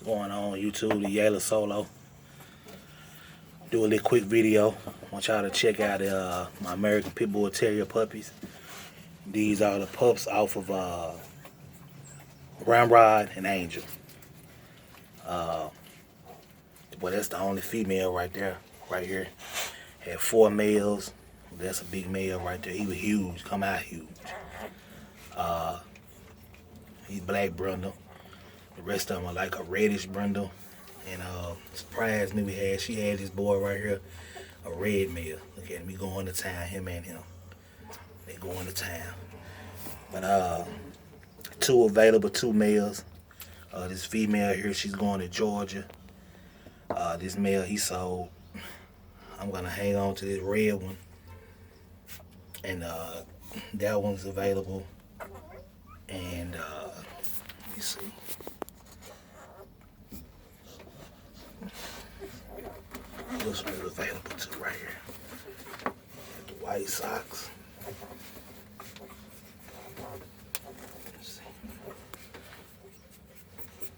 Going on YouTube, the Yellow Solo. Do a little quick video. I want y'all to check out my American Pit Bull Terrier puppies. These are the pups off of Ramrod and Angel. Well, that's the only female right there, right here. Had 4 males. That's a big male right there. He was huge, come out huge. He's black brindle. The rest of them are like a reddish brindle. And surprised me, she had this boy right here, a red male. Look at him, he going to town, him and him. They going to town. But 2 available, 2 males. This female here, she's going to Georgia. This male he sold. I'm gonna hang on to this red one. And that one's available. And let me see. This one's available too right here. The white socks. Let's see.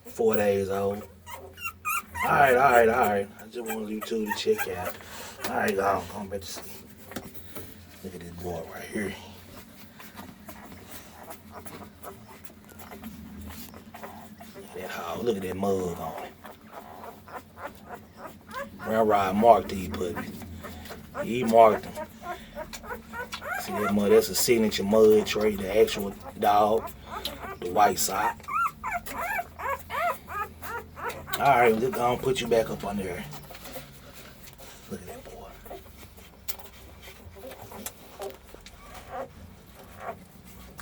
4 days old. Alright. I just wanted you two to check out. Alright, go on back to sleep. Look at this boy right here. Look at that mug on it. Ramrod marked these puppies. He marked them. See that mud? That's a signature mud tray. The actual dog. The white sock. Alright, we're gonna put you back up on there. Look at that boy.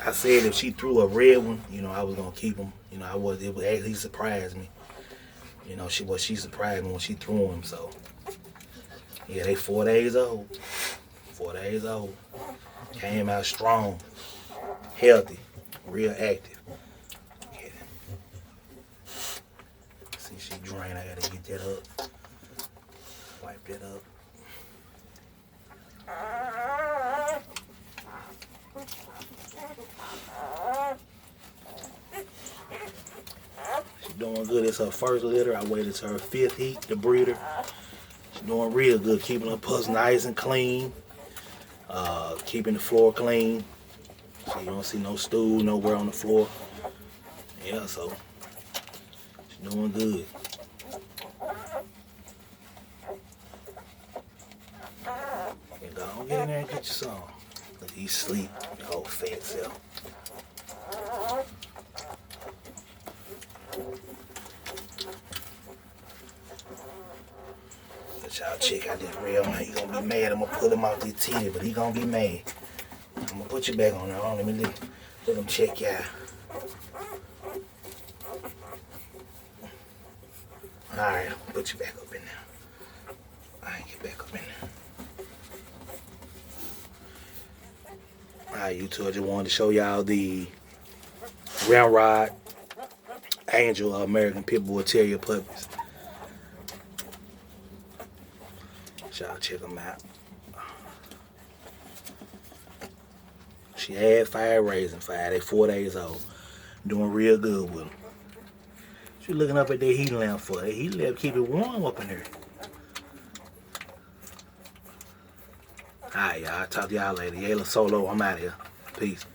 I said if she threw a red one, I was gonna keep him. It would actually surprise me. She surprised me when she threw him. So yeah, they 4 days old. 4 days old. Came out strong, healthy, real active. Yeah. See, she drained. I gotta get that up. Wipe that up. She's doing good. It's her first litter. I waited to her 5th heat, the breeder. She's doing real good, keeping her pups nice and clean. Keeping the floor clean. So you don't see no stool nowhere on the floor. Yeah, so she's doing good. And go on, get in there and get your some. Look, he's asleep, the whole fat self. Let y'all check out this real man. He gonna be mad. I'm gonna pull him out this titty, but he gonna be mad. I'm gonna put you back on there. Let me let him check you out. Alright, I'll put you back up in there. Alright, get back up in there. Alright, YouTube, I just wanted to show y'all the Ramrod Angel American Pit Bull Terrier puppies. Y'all check them out. She had 5 raising 5. They 4 days old. Doing real good with them. She looking up at that heat lamp for. That heat lamp keep it warm up in here. Alright, y'all. Talk to y'all later. Yellow Solo, I'm out of here. Peace.